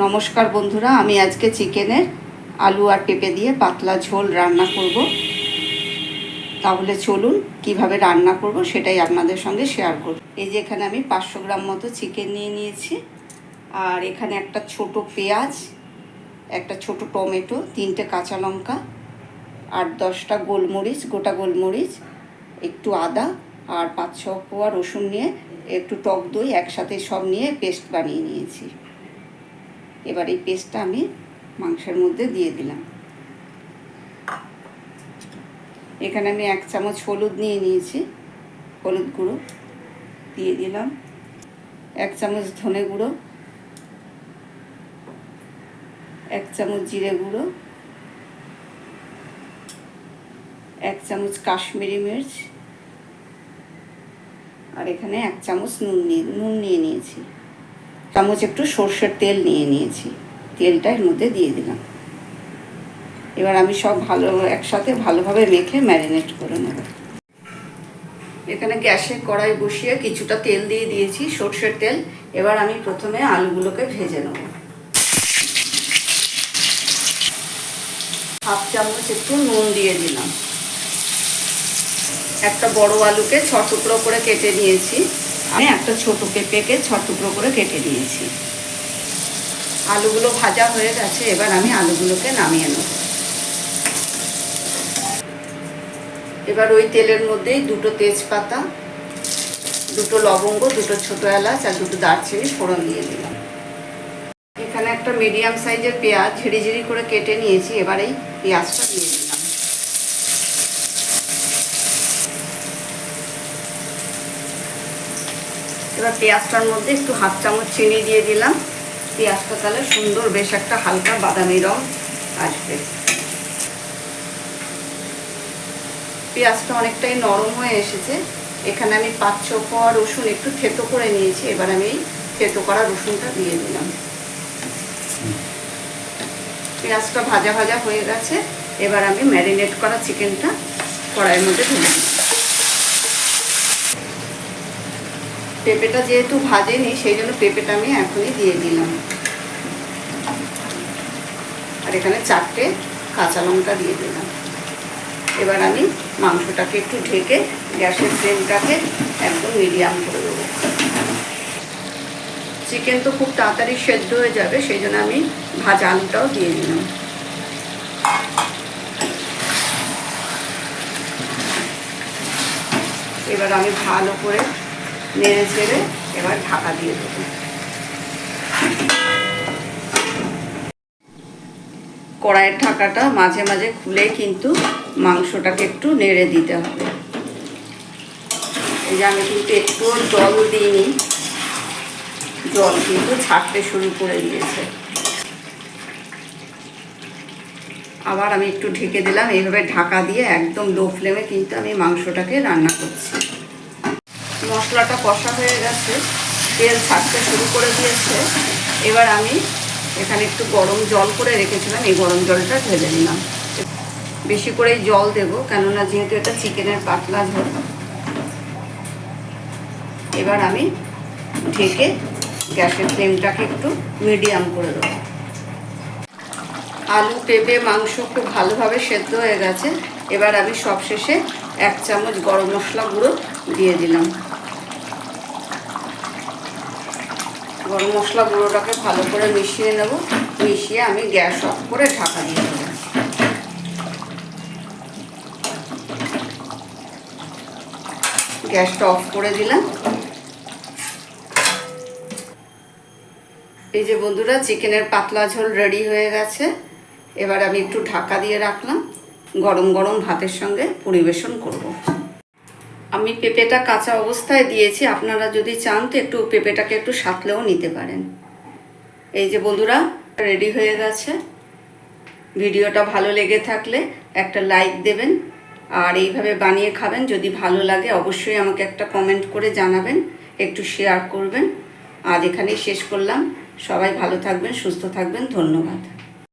নমস্কার বন্ধুরা, আমি আজকে চিকেনের আলু আর পেঁপে দিয়ে পাতলা ঝোল রান্না করব। তাহলে চলুন কিভাবে রান্না করব সেটাই আপনাদের সঙ্গে শেয়ার করব। এই যে এখানে আমি 500 গ্রাম মতো চিকেন নিয়ে নিয়েছি, আর এখানে একটা ছোট পেঁয়াজ, একটা ছোট টমেটো, 3টে কাঁচা লঙ্কা, 8-10টা গোলমরিচ, গোটা গোলমরিচ, একটু আদা আর 5-6 কোয়া রসুন নিয়ে একটু টক দই একসাথে সব নিয়ে পেস্ট বানিয়ে নিয়েছি। এবার এই পেস্টটা আমি মাংসের মধ্যে দিয়ে দিলাম। এখানে আমি 1 চামচ হলুদ নিয়ে নিয়েছি, হলুদ গুঁড়ো দিয়ে দিলাম। 1 চামচ ধনে গুঁড়ো, 1 চামচ জিরে গুঁড়ো, 1 চামচ কাশ্মীরি মির্চ, আর এখানে 1 চামচ নুন নিয়ে নিয়েছি। চামচ একটু সর্ষের তেল নিয়ে নিয়েছি, তেলটা এর মধ্যে দিয়ে দিলাম। এবার আমি সব একসাথে ভালোভাবে মেখে ম্যারিনেট করে নেব। এখানে গ্যাসে কড়াই বসিয়ে কিছুটা তেল দিয়ে দিয়েছি, সর্ষের তেল। এবার আমি প্রথমে আলুগুলোকে ভেজে নেব। 1/2 চামচ একটু নুন দিয়ে দিলাম। একটা বড় আলুকে 6 টুকরো করে কেটে নিয়েছি। আমি একটা ছোট পেঁপেকে 6 টুকরো করে কেটে নিয়েছি। আলুগুলো ভাজা হয়ে গেছে, এবার আমি আলুগুলোকে নামিয়ে নেব। এবার ওই তেলের মধ্যেই 2টো তেজপাতা, 2টো লবঙ্গ, 2টো ছোট এলাচ আর 2টো দারচিনি ফোড়ন দিয়ে দিলাম। এখানে একটা মিডিয়াম সাইজের পেঁয়াজ ঝিরিঝিরি করে কেটে নিয়েছি, এবার এই পেঁয়াজটা দিয়ে দিলাম। এবার পেঁয়াজটার মধ্যে একটু 1/2 চামচ চিনি দিয়ে দিলাম। পেঁয়াজটা তাহলে সুন্দর বেশ একটা হালকা বাদামি রং আসবে। পেঁয়াজটা অনেকটাই নরম হয়ে এসেছে। এখানে আমি 5-6 কোয়া রসুন একটু থেতো করে নিয়েছি, এবার আমি এই থেতো করা রসুনটা দিয়ে দিলাম। পেঁয়াজটা ভাজা ভাজা হয়ে গেছে, এবার আমি ম্যারিনেট করা চিকেনটা কড়াইয়ের মধ্যে ঢেলে দিই। পেঁপেটা যেহেতু ভাজেনি, সেই জন্য পেঁপেটা আমি এখনই দিয়ে দিলাম। আর এখানে 4টে কাঁচা লঙ্কা দিয়ে দিলাম। এবার আমি মাংসটাকে একটু ঢেকে গ্যাসের ফ্লেমটাকে একদম মিডিয়াম করে দেবো। চিকেন তো খুব তাড়াতাড়ি সেদ্ধ হয়ে যাবে, সেই জন্য আমি ভাজা আলুটাও দিয়ে দিলাম। এবার আমি ভালো করে নেড়ে চেড়ে এবার ঢাকা দিয়ে দেবো। কড়াইয়ের ঢাকাটা মাঝে মাঝে খুলে কিন্তু মাংসটাকে একটু নেড়ে দিতে হবে। এই যে আমি কিন্তু একটু জল দিইনি, জল কিন্তু ছাড়তে শুরু করে দিয়েছে। আবার আমি একটু ঢেকে দিলাম। এইভাবে ঢাকা দিয়ে একদম লো ফ্লেমে কিন্তু আমি মাংসটাকে রান্না করছি। মশলাটা কষা হয়ে গেছে, তেল ছাড়তে শুরু করে দিয়েছে। এবার আমি এখানে একটু গরম জল করে রেখেছিলাম, এই গরম জলটা ঢেলে নিলাম। বেশি করেই জল দেবো, কেননা যেহেতু এটা চিকেনের পাতলা ঝোল। এবার আমি ঢেকে গ্যাসের ফ্লেমটাকে একটু মিডিয়াম করে দেবো। আলু, পেঁপে, মাংস খুব ভালোভাবে সেদ্ধ হয়ে গেছে। এবার আমি সবশেষে 1 চামচ গরম মশলা গুঁড়ো দিয়ে দিলাম। গরম মশলা গুঁড়োটাকে ভালো করে মিশিয়ে নেব। মিশিয়ে আমি গ্যাস অফ করে ঢাকা দিয়ে দেবো। গ্যাসটা অফ করে দিলাম। এই যে বন্ধুরা, চিকেনের পাতলা ঝোল রেডি হয়ে গেছে। এবার আমি একটু ঢাকা দিয়ে রাখলাম, গরম গরম ভাতের সঙ্গে পরিবেশন করব। আমি পেঁপেটা কাঁচা অবস্থায় দিয়েছি, আপনারা যদি চান তো একটু পেঁপেটাকে একটু সাঁতলেও নিতে পারেন। এই যে বন্ধুরা, রেডি হয়ে গেছে। ভিডিওটা ভালো লেগে থাকলে একটা লাইক দেবেন, আর এইভাবে বানিয়ে খাবেন। যদি ভালো লাগে অবশ্যই আমাকে একটা কমেন্ট করে জানাবেন, একটু শেয়ার করবেন। আজ এখানেই শেষ করলাম। সবাই ভালো থাকবেন, সুস্থ থাকবেন। ধন্যবাদ।